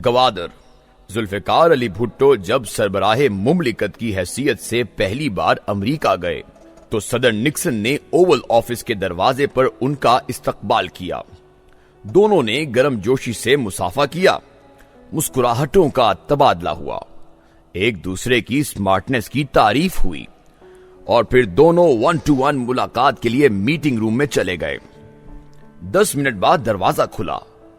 گوادر ذوالفقار علی بھٹو جب سربراہ مملکت کی حیثیت سے پہلی بار امریکہ گئے تو صدر نکسن نے اوول آفس کے دروازے پر ان کا استقبال کیا۔ دونوں نے گرم جوشی سے مصافحہ کیا، مسکراہٹوں کا تبادلہ ہوا، ایک دوسرے کی سمارٹنس کی تعریف ہوئی اور پھر دونوں 1-to-1 ملاقات کے لیے میٹنگ روم میں چلے گئے۔ 10 منٹ بعد دروازہ کھلا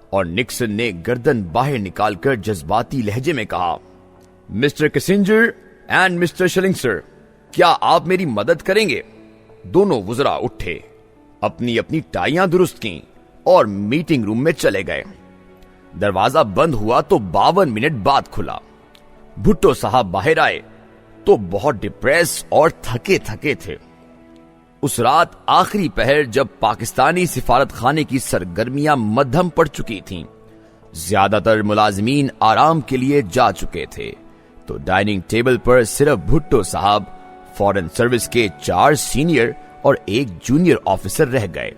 اور نکسن نے گردن باہر نکال کر جذباتی لہجے میں کہا، mister Kissinger and mister Schilling sir, کیا آپ میری مدد کریں گے؟ دونوں وزراء اٹھے، اپنی اپنی ٹائیاں درست کیں اور میٹنگ روم میں چلے گئے۔ دروازہ بند ہوا تو 52 منٹ بعد کھلا۔ بھٹو صاحب باہر آئے تو بہت ڈپریس اور تھکے تھکے تھے۔ اس رات آخری پہر جب پاکستانی سفارت خانے کی سرگرمیاں مدھم پڑ چکی تھیں، زیادہ تر ملازمین آرام کے لیے جا چکے تھے، تو ڈائننگ ٹیبل پر صرف بھٹو صاحب، فورن سروس کے 4 سینئر اور 1 جونیئر آفیسر رہ گئے۔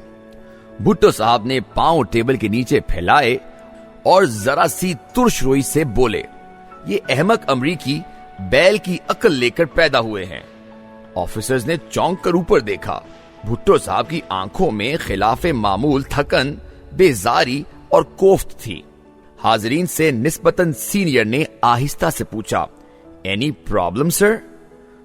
بھٹو صاحب نے پاؤں ٹیبل کے نیچے پھیلائے اور ذرا سی ترش روئی سے بولے، یہ احمق امریکی بیل کی عقل لے کر پیدا ہوئے ہیں۔ آفیسرز نے چونک کر اوپر دیکھا۔ بھٹو صاحب کی آنکھوں میں خلاف معمول تھکن، بیزاری اور کوفت تھی۔ حاضرین سے نسبتاً سینئر نے آہستہ سے پوچھا، اینی پرابلم سر؟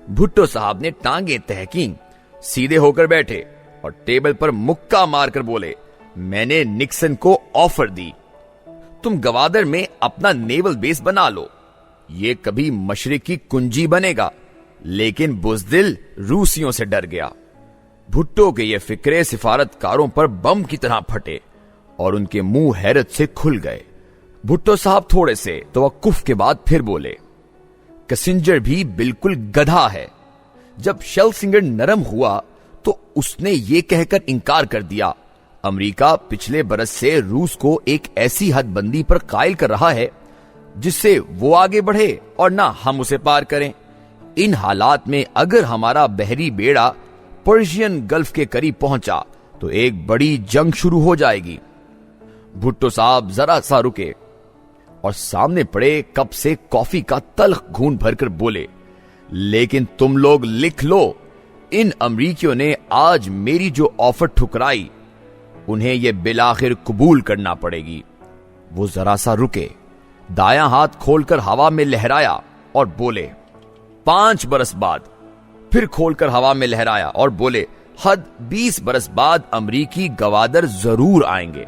بھٹو صاحب نے ٹانگیں تہکیں، سیدھے ہو کر بیٹھے اور ٹیبل پر مکہ مار کر بولے، میں نے نکسن کو آفر دی، تم گوادر میں اپنا نیول بیس بنا لو، یہ کبھی مشرق کی کنجی بنے گا، لیکن بزدل روسیوں سے ڈر گیا۔ بھٹو کے یہ فکرے سفارتکاروں پر بم کی طرح پھٹے اور ان کے منہ حیرت سے کھل گئے۔ بھٹو صاحب تھوڑے سے توقف کے بعد پھر بولے، کسنجر بھی بالکل گدھا ہے۔ جب شیلسنگر نرم ہوا تو اس نے یہ کہہ کر انکار کر دیا، امریکہ پچھلے برس سے روس کو ایک ایسی حد بندی پر قائل کر رہا ہے جس سے وہ آگے بڑھے اور نہ ہم اسے پار کریں۔ ان حالات میں اگر ہمارا بحری بیڑا پرشین گلف کے قریب پہنچا تو ایک بڑی جنگ شروع ہو جائے گی۔ بھٹو صاحب ذرا سا رکے اور سامنے پڑے کپ سے کافی کا تلخ گھون بھر کر بولے، لیکن تم لوگ لکھ لو، ان امریکیوں نے آج میری جو آفر ٹھکرائی انہیں یہ بالآخر قبول کرنا پڑے گی۔ وہ ذرا سا رکے، دایاں ہاتھ کھول کر ہوا میں لہرایا اور بولے، 5 برس بعد، پھر کھول کر ہوا میں لہرایا اور بولے، حد 20 برس بعد امریکی گوادر ضرور آئیں گے۔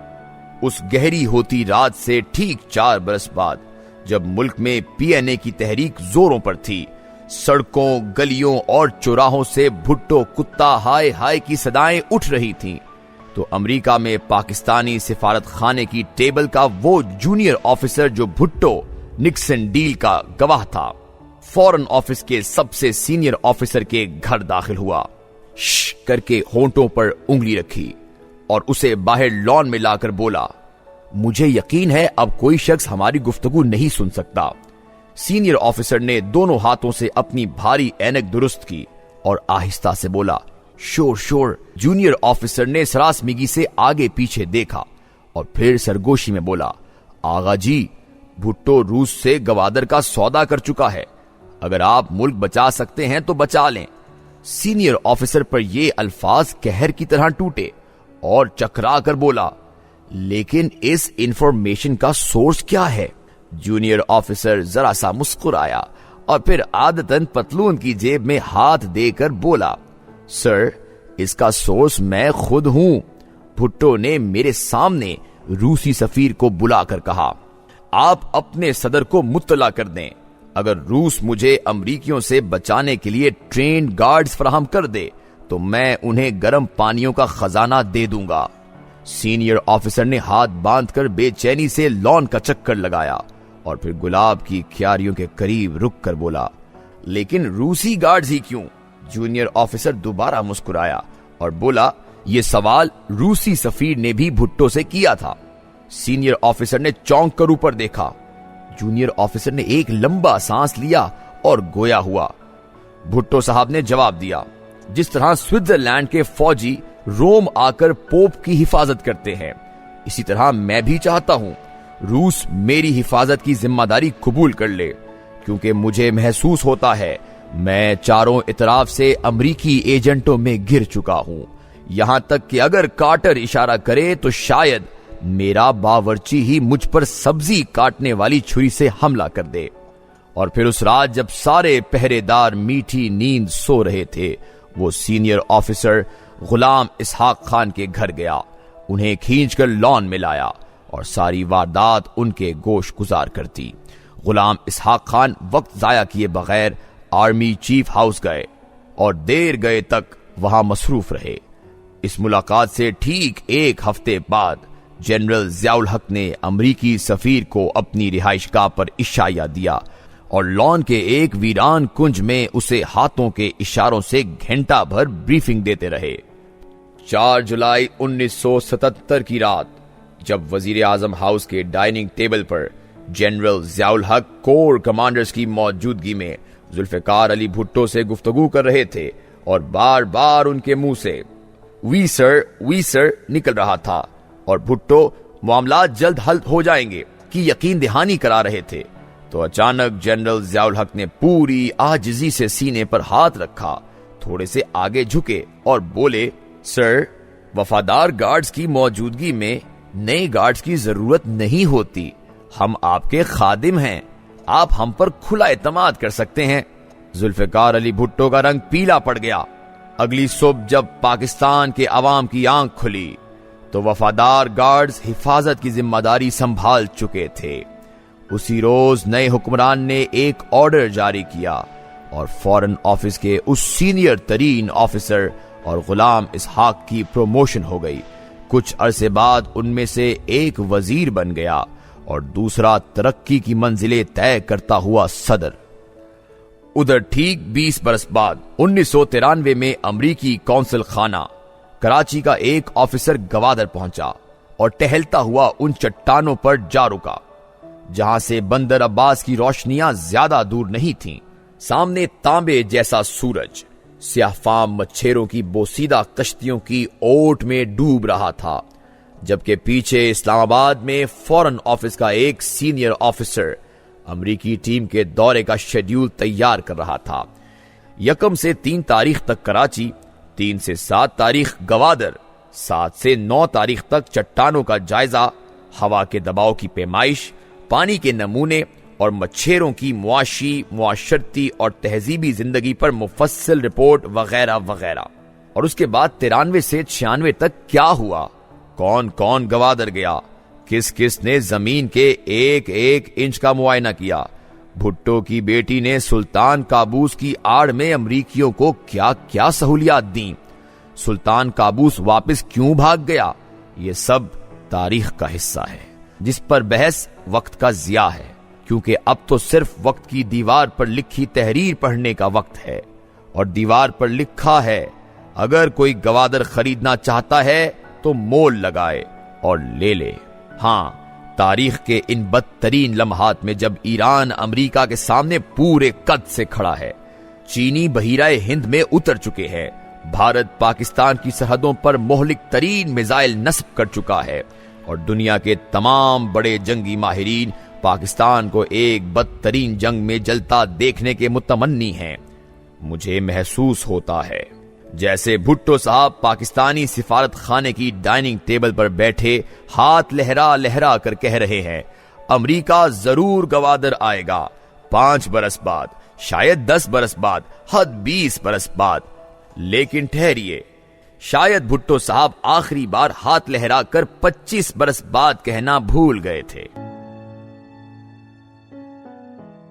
اس گہری ہوتی رات سے ٹھیک 4 برس بعد جب ملک میں PNA کی تحریک زوروں پر تھی، سڑکوں، گلیوں اور چوراہوں سے بھٹو کتا ہائے ہائے کی صدائیں اٹھ رہی تھیں، تو امریکہ میں پاکستانی سفارت خانے کی ٹیبل کا وہ جونیئر آفیسر جو بھٹو نکسن ڈیل کا گواہ تھا، فورن آفس کے سب سے سینئر آفیسر کے گھر داخل ہوا، شش کر کے ہونٹوں پر انگلی رکھی اور اسے باہر لان میں لا کر بولا، مجھے یقین ہے اب کوئی شخص ہماری گفتگو نہیں سن سکتا۔ سینئر آفیسر نے دونوں ہاتھوں سے اپنی بھاری اینک درست کی اور آہستہ سے بولا، شور شور۔ جونیئر آفیسر نے سراسمیگی سے آگے پیچھے دیکھا اور پھر سرگوشی میں بولا، آغا جی، بھٹو روس سے گوادر کا سودا کر چکا ہے، اگر آپ ملک بچا سکتے ہیں تو بچا لیں۔ سینئر آفیسر پر یہ الفاظ قہر کی طرح ٹوٹے اور چکرا کر بولا، لیکن اس انفارمیشن کا سورس کیا ہے؟ جونیئر آفیسر ذرا سا مسکرایا اور پھر عادتاً پتلون کی جیب میں ہاتھ دے کر بولا، سر، اس کا سورس میں خود ہوں۔ بھٹو نے میرے سامنے روسی سفیر کو بلا کر کہا، آپ اپنے صدر کو مطلع کر دیں، اگر روس مجھے امریکیوں سے بچانے کے لیے ٹرینڈ گارڈز فراہم کر دے تو میں انہیں گرم پانیوں کا خزانہ دے دوں گا۔ سینئر آفیسر نے ہاتھ باندھ کر بے چینی سے لان کا چکر لگایا اور پھر گلاب کی کیاریوں کے قریب رک کر بولا، لیکن روسی گارڈز ہی کیوں؟ جونیئر آفیسر دوبارہ مسکرایا اور بولا، یہ سوال روسی سفیر نے بھی بھٹو سے کیا تھا۔ سینئر آفیسر نے چونک کر اوپر دیکھا۔ جونیئر آفیسر نے ایک لمبا سانس لیا اور گویا ہوا۔ بھٹو صاحب نے جواب دیا، جس طرح سوئٹزرلینڈ کے فوجی روم آ کر پوپ کی حفاظت کرتے ہیں، اسی طرح میں بھی چاہتا ہوں روس میری حفاظت کی ذمہ داری قبول کر لے، کیونکہ مجھے محسوس ہوتا ہے میں چاروں اطراف سے امریکی ایجنٹوں میں گر چکا ہوں، یہاں تک کہ اگر کارٹر اشارہ کرے تو شاید میرا باورچی ہی مجھ پر سبزی کاٹنے والی چھری سے حملہ کر دے۔ اور پھر اس رات جب سارے پہرے دار میٹھی نیند سو رہے تھے، وہ سینئر آفیسر غلام اسحاق خان کے گھر گیا، انہیں کھینچ کر لان میں لایا اور ساری واردات ان کے گوش گزار کرتی۔ غلام اسحاق خان وقت ضائع کیے بغیر آرمی چیف ہاؤس گئے اور دیر گئے تک وہاں مصروف رہے۔ اس ملاقات سے ٹھیک ایک ہفتے بعد جنرل ضیاء الحق نے امریکی سفیر کو اپنی رہائش گاہ پر عشائیہ دیا اور لان کے ایک ویران کنج میں اسے ہاتھوں کے اشاروں سے گھنٹہ بھر بریفنگ دیتے رہے۔ 4 جولائی 1977 کی رات جب وزیر اعظم ہاؤس کے ڈائننگ ٹیبل پر جنرل ضیاء الحق کور کمانڈرز کی موجودگی میں ذوالفقار علی بھٹو سے گفتگو کر رہے تھے اور بار بار ان کے منہ سے وی سر نکل رہا تھا اور بھٹو معاملات جلد حل ہو جائیں گے کی یقین دہانی کرا رہے تھے، تو اچانک جنرل ضیاء الحق نے پوری عاجزی سے سینے پر ہاتھ رکھا، تھوڑے سے آگے جھکے اور بولے، سر، وفادار گارڈز کی موجودگی میں نئے گارڈز کی ضرورت نہیں ہوتی، ہم آپ کے خادم ہیں، آپ ہم پر کھلا اعتماد کر سکتے ہیں۔ ذوالفقار علی بھٹو کا رنگ پیلا پڑ گیا۔ اگلی صبح جب پاکستان کے عوام کی آنکھ کھلی تو وفادار گارڈز حفاظت کی ذمہ داری سنبھال چکے تھے۔ اسی روز نئے حکمران نے ایک آرڈر جاری کیا اور فورن آفس کے اس سینئر ترین آفیسر اور غلام اسحاق کی پروموشن ہو گئی۔ کچھ عرصے بعد ان میں سے ایک وزیر بن گیا اور دوسرا ترقی کی منزلیں طے کرتا ہوا صدر۔ ادھر ٹھیک 20 برس بعد 1993 میں امریکی قونصل خانہ کراچی کا ایک آفیسر گوادر پہنچا اور ٹہلتا ہوا ان چٹانوں پر جا رکا جہاں سے بندر عباس کی روشنیاں زیادہ دور نہیں تھیں۔ سامنے تانبے جیسا سورج سیاہ فام مچھیروں کی بوسیدہ کشتیوں کی اوٹ میں ڈوب رہا تھا، جبکہ پیچھے اسلام آباد میں فورن آفس کا ایک سینئر آفیسر امریکی ٹیم کے دورے کا شیڈیول تیار کر رہا تھا۔ 1 سے 3 تاریخ تک کراچی، 3 سے 7 تاریخ گوادر، 7 سے 9 تاریخ تک چٹانوں کا جائزہ، ہوا کے دباؤ کی پیمائش، پانی کے نمونے اور مچھیروں کی معاشی، معاشرتی اور تہذیبی زندگی پر مفصل رپورٹ وغیرہ وغیرہ۔ اور اس کے بعد 93 سے 96 تک کیا ہوا، کون کون گوادر گیا، کس کس نے زمین کے ایک ایک انچ کا معائنہ کیا، بھٹو کی بیٹی نے سلطان قابوس کی آڑ میں امریکیوں کو کیا کیا سہولیات دیں، سلطان قابوس واپس کیوں بھاگ گیا، یہ سب تاریخ کا حصہ ہے جس پر بحث وقت کا ضیاع ہے، کیونکہ اب تو صرف وقت کی دیوار پر لکھی تحریر پڑھنے کا وقت ہے، اور دیوار پر لکھا ہے اگر کوئی گوادر خریدنا چاہتا ہے تو مول لگائے اور لے لے۔ ہاں، تاریخ کے ان بدترین لمحات میں جب ایران امریکہ کے سامنے پورے قد سے کھڑا ہے، چینی بحیرہ ہند میں اتر چکے ہیں، بھارت پاکستان کی سرحدوں پر مہلک ترین میزائل نصب کر چکا ہے، اور دنیا کے تمام بڑے جنگی ماہرین پاکستان کو ایک بدترین جنگ میں جلتا دیکھنے کے متمنی ہیں، مجھے محسوس ہوتا ہے جیسے بھٹو صاحب پاکستانی سفارت خانے کی ڈائننگ ٹیبل پر بیٹھے ہاتھ لہرا لہرا کر کہہ رہے ہیں، امریکہ ضرور گوادر آئے گا، 5 برس بعد، شاید 10 برس بعد، حد 20 برس بعد۔ لیکن ٹھہریے، شاید بھٹو صاحب آخری بار ہاتھ لہرا کر 25 برس بعد کہنا بھول گئے تھے۔